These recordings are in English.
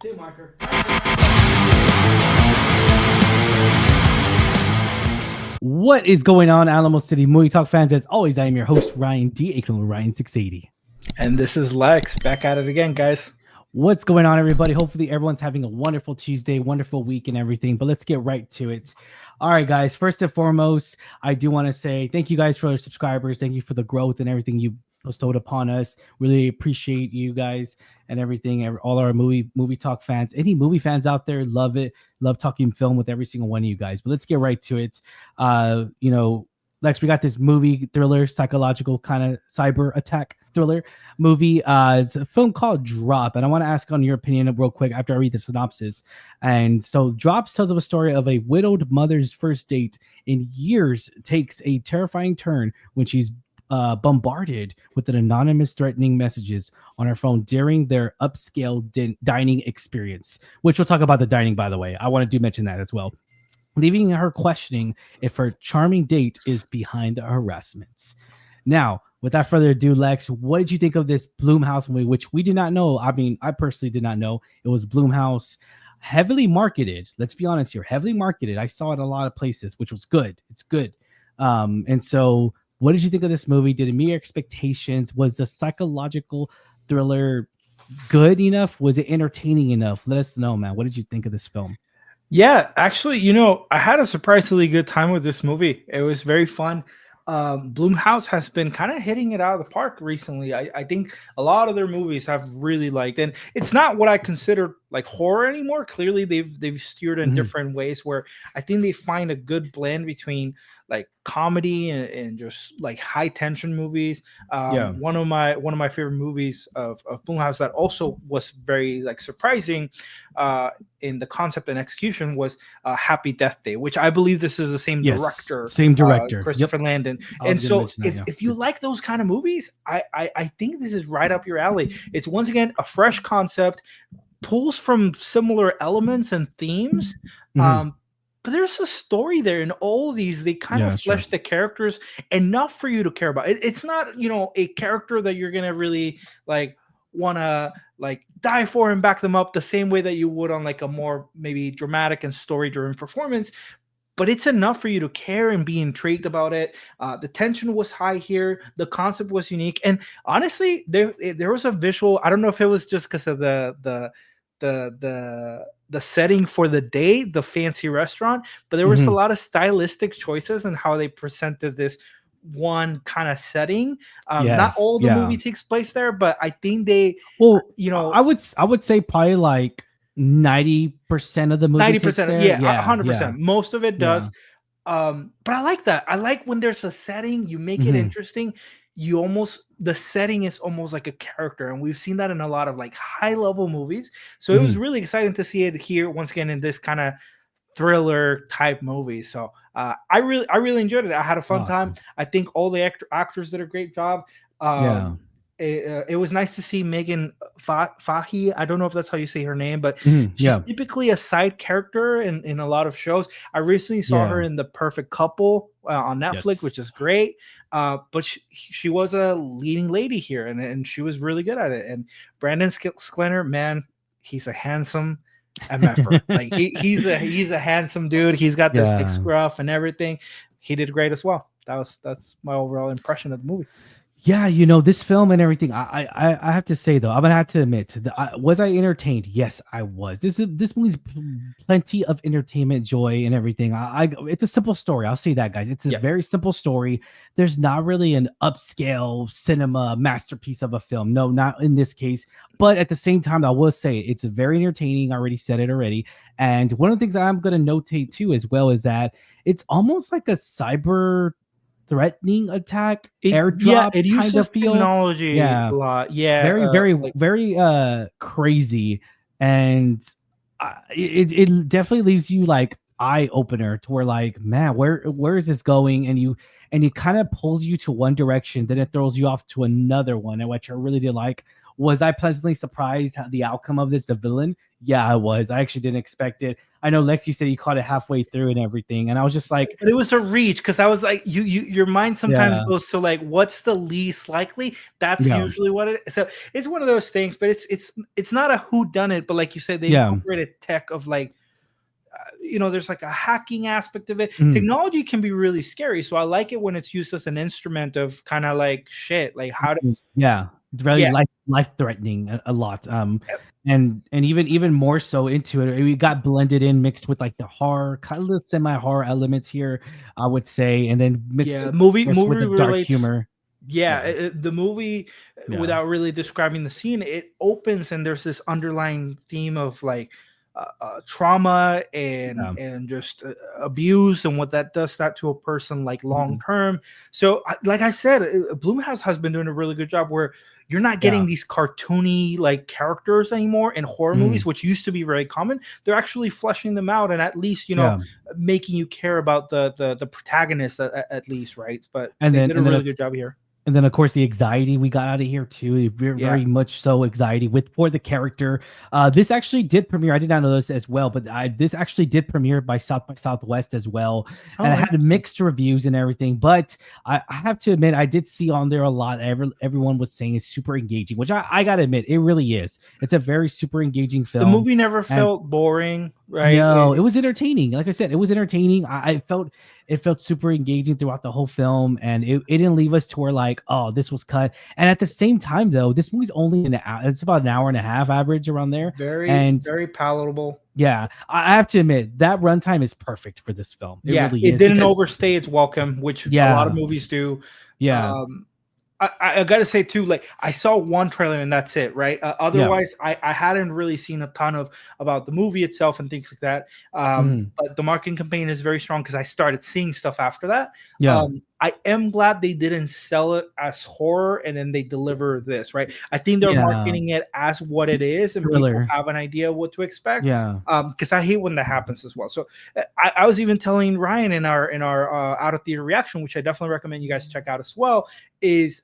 Two marker. What is going on, Alamo City Movie Talk fans? As always, I am your host, Ryan D, aka Ryan680. And this is Lex, back at it again, guys. What's going on, everybody? Hopefully, everyone's having a wonderful Tuesday, wonderful week, and everything. But let's get right to it. All right, guys. First and foremost, I do want to say thank you guys for the subscribers. Thank you for the growth and everything you bestowed upon us. Really appreciate you guys and everything. All our movie talk fans, any movie fans out there, love it. Love talking film with every single one of you guys. But let's get right to it. Lex, we got this movie thriller, psychological kind of cyber attack thriller movie. It's a film called Drop, and I want to ask on your opinion real quick after I read the synopsis. And so, Drops tells of a story of a widowed mother's first date in years takes a terrifying turn when she's bombarded with an anonymous threatening messages on her phone during their upscale dining experience, which we'll talk about the dining, by the way. I want to mention that as well, leaving her questioning if her charming date is behind the harassments. Now, without further ado, Lex, what did you think of this Blumhouse movie, which we did not know? I mean, I personally did not know it was Blumhouse, heavily marketed. Let's be honest here, heavily marketed. I saw it a lot of places, which was good. It's good. And so what did you think of this movie? Did it meet your expectations? Was the psychological thriller good enough? Was it entertaining enough? Let us know, man. What did you think of this film? Yeah, actually, I had a surprisingly good time with this movie. It was very fun. Blumhouse has been kind of hitting it out of the park recently. I think a lot of their movies have really liked, and it's not what I consider like horror anymore. Clearly, they've steered in different ways where I think they find a good blend between like comedy and just like high tension movies. One of my favorite movies of Blumhouse that also was very like surprising in the concept and execution was Happy Death Day, which I believe this is the same director, Christopher Landon. And so if you like those kind of movies, I think this is right up your alley. It's once again a fresh concept, pulls from similar elements and themes. But there's a story there in all these. They kind of flesh the characters enough for you to care about. It's not, a character that you're gonna really like want to like die for and back them up the same way that you would on like a more maybe dramatic and story-driven performance. But it's enough for you to care and be intrigued about it. The tension was high here. The concept was unique, and honestly, there was a visual. I don't know if it was just because of the setting for the day, the fancy restaurant, but there was a lot of stylistic choices and how they presented this one kind of setting. Not all the movie takes place there, but I think they, I would say probably like 90% of the movie. 90%, yeah, 100%. Most of it does. But I like that. I like when there's a setting, you make it interesting. The setting is almost like a character, and we've seen that in a lot of like high level movies. So it was really exciting to see it here once again in this kind of thriller type movie. So I really enjoyed it. I had a fun time. I think all the actors did a great job. It was nice to see Megan Fahy. I don't know if that's how you say her name, but she's typically a side character in a lot of shows. I recently saw her in The Perfect Couple on Netflix, which is great. But she was a leading lady here, and she was really good at it. And Brandon Sklenar, man, he's a handsome MFer. Like he's a handsome dude. He's got this like scruff and everything. He did great as well. That's my overall impression of the movie. Yeah, this film and everything. I have to say though, I'm gonna have to admit, was I entertained? Yes, I was. This movie's plenty of entertainment, joy, and everything. It's a simple story. I'll say that, guys. It's a very simple story. There's not really an upscale cinema masterpiece of a film. No, not in this case. But at the same time, I will say it's very entertaining. I already said it already. And one of the things I'm gonna notate too, as well, is that it's almost like a cyber threatening attack airdrop it uses kind of feel. Technology a lot. Very crazy, and it definitely leaves you like eye opener to where like, man, where is this going? And it kind of pulls you to one direction, then it throws you off to another one, and which I really did like. Was I pleasantly surprised how the outcome of this, the villain? Yeah, I was. I actually didn't expect it. I know Lex, you said you caught it halfway through and everything, and I was just like, But it was a reach because I was like, your mind sometimes yeah, goes to like, what's the least likely? That's yeah, usually what it is. So it's one of those things, but it's not a who done it, but like you said, they yeah, incorporated tech of like, there's like a hacking aspect of it. mm, Technology can be really scary, so I like it when it's used as an instrument of kind of like shit, like how to, yeah. It's really yeah, life threatening a lot. And even more so into it, we got blended in, mixed with like the horror, kind of semi horror elements here, I would say, and then mixed yeah. of Movie course with movie the dark relates. humor. Yeah, Yeah, the movie, yeah, without really describing the scene, it opens and there's this underlying theme of like trauma yeah. and just abuse and what that does that to a person like long Mhm. term. So, like I said, Bloomhouse has been doing a really good job where you're not Yeah. getting these cartoony like characters anymore in horror movies, Mhm. which used to be very common. They're actually fleshing them out and at least Yeah. making you care about the protagonist at least, right? But And they then did a and then really of good job here. And then, of course, the anxiety we got out of here too. Yeah. Very much so anxiety with for the character. This actually did premiere. I did not know this as well, but this actually did premiere by Southwest as well, and Oh, it had interesting. mixed reviews and everything. But I have to admit, I did see on there a lot. Everyone was saying it's super engaging, which I gotta admit, it really is. It's a very super engaging The film, movie never and felt boring, right? no, it was entertaining. Like I said, it was entertaining. I felt it felt super engaging throughout the whole film, and it didn't leave us to where like, oh, this was cut. And at the same time, though, this movie's only an hour. It's about an hour and a half average around there. Very, And very palatable. yeah, I have to admit that runtime is perfect for this film. It Yeah, really it is didn't because overstay its welcome, which a lot of yeah, movies do. yeah, Um, I gotta say too, like I saw one trailer and that's it, right? yeah, Otherwise, I hadn't really seen a ton of about the movie itself and things like that. mhm, But the marketing campaign is very strong because I started seeing stuff after that. yeah, I am glad they didn't sell it as horror and then they deliver this, right? I think they're yeah, marketing it as what it is and people thriller, have an idea of what to expect. yeah, Because I hate when that happens as well. So I was even telling Ryan in our out of theater reaction, which I definitely recommend you guys check out as well, is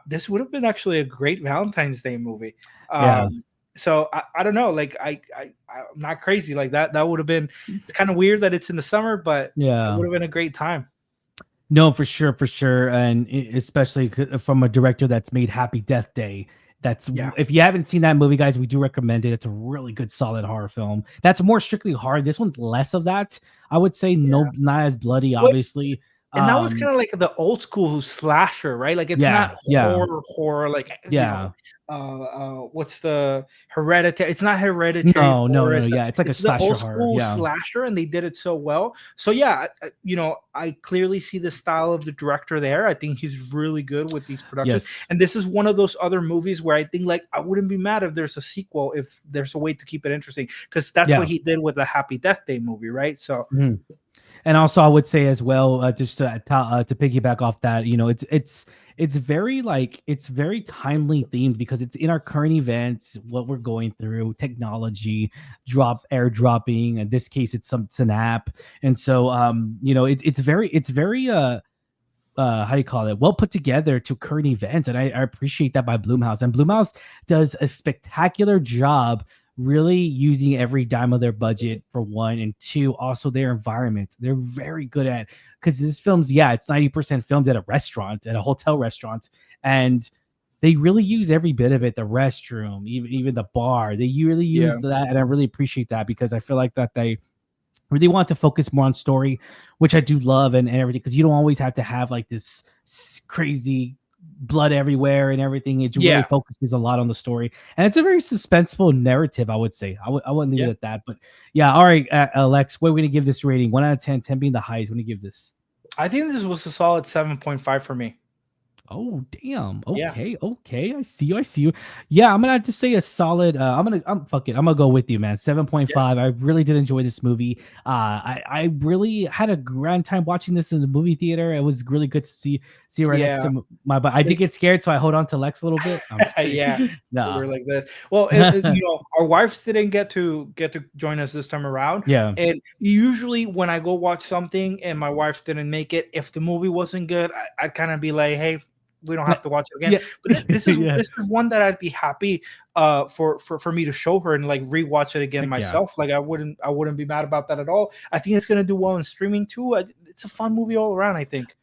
this would have been actually a great Valentine's Day movie. yeah, So I don't know, like I'm not crazy like that. That would have been. It's kind of weird that it's in the summer, but it yeah. would have been a great time. No, for sure, and especially from a director that's made Happy Death Day. That's Yeah, if you haven't seen that movie, guys, we do recommend it. It's a really good, solid horror film. That's more strictly horror. This one's less of that. I would say yeah. no, not as bloody, Well, obviously. and that was Um, kind of like the old school slasher, right? Like it's yeah, not yeah, horror, like yeah. what's the hereditary? It's not hereditary No, no, horror. no, no. Yeah, it's like a It's the slasher old horror. school Yeah. slasher, and they did it so well. So yeah, I clearly see the style of the director there. I think he's really good with these productions, Yes. and this is one of those other movies where I think like I wouldn't be mad if there's a sequel if there's a way to keep it interesting because that's Yeah. what he did with the Happy Death Day movie, right? So Mhm. And also, I would say as well, just to piggyback off that, it's very like it's very timely themed because it's in our current events, what we're going through, technology, airdropping. In this case, it's an app, and so it's very how do you call it, well put together to current events, and I appreciate that by Bloomhouse. And Bloomhouse does a spectacular job really using every dime of their budget, for one, and two, also their environment. They're very good at, because this film's, yeah, it's 90% filmed at a restaurant, at a hotel restaurant, and they really use every bit of it, the restroom, even the bar. They really yeah, use that, and I really appreciate that because I feel like that they really want to focus more on story, which I do love, and everything, because you don't always have to have like this crazy blood everywhere and everything. It really yeah, focuses a lot on the story, and it's a very suspenseful narrative, I would say. I wouldn't leave yeah. it at that. But yeah, all right, Alex, what are we gonna give this rating? 1 out of 10, 10 being the highest. What do you give this? I think this was a solid 7.5 for me. Oh damn. Yeah. Okay. Okay. I see you. I see you. Yeah, I'm gonna have to say a solid. I'm fuck it. I'm gonna go with you, man. Yeah. 7.5. I really did enjoy this movie. I really had a grand time watching this in the movie theater. It was really good to see right next to Yeah. my. But I did get scared, so I hold on to Lex a little bit. I'm just Yeah. kidding. We're Nah. like this. Well, our wives didn't get to join us this time around. Yeah. And usually when I go watch something and my wife didn't make it, if the movie wasn't good, I'd kind of be like, hey, we don't have to watch it again. Yeah. But this is Yeah. this is one that I'd be happy for me to show her and like rewatch it again Heck yeah. myself. Like I wouldn't be mad about that at all. I think it's gonna do well in streaming too. It's a fun movie all around, I think.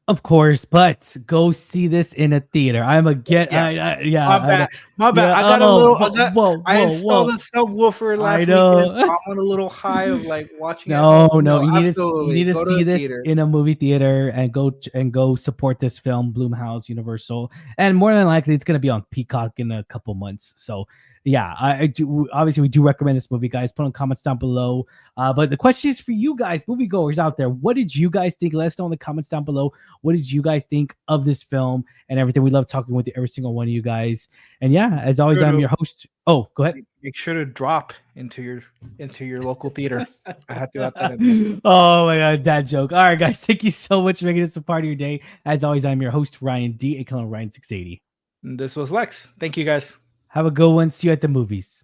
Of course, but go see this in a theater. I'm a get. Yeah. Yeah. My bad. My bad. Yeah. I got a little. Whoa, I whoa, installed whoa. a subwoofer I last weekend. know. So I'm on a little high of like watching at No, home. no, No, you absolutely. need to Go to see the this theater. in a movie theater and go support this film, Bloomhouse Universal, and more than likely it's gonna be on Peacock in a couple months. So yeah, I do. Obviously, we do recommend this movie, guys. Put in comments down below. But the question is for you guys, moviegoers out there. What did you guys think? Let us know in the comments down below. What did you guys think of this film and everything? We love talking with every single one of you guys. And yeah, as always, Sure I'm to your host. Oh, go ahead. make sure to drop into your local theater. I had to add that in there. Oh my god, dad joke. All right, guys, thank you so much for making this a part of your day. As always, I'm your host, Ryan D, aka Ryan680. And this was Lex. Thank you guys. Have a good one. See you at the movies.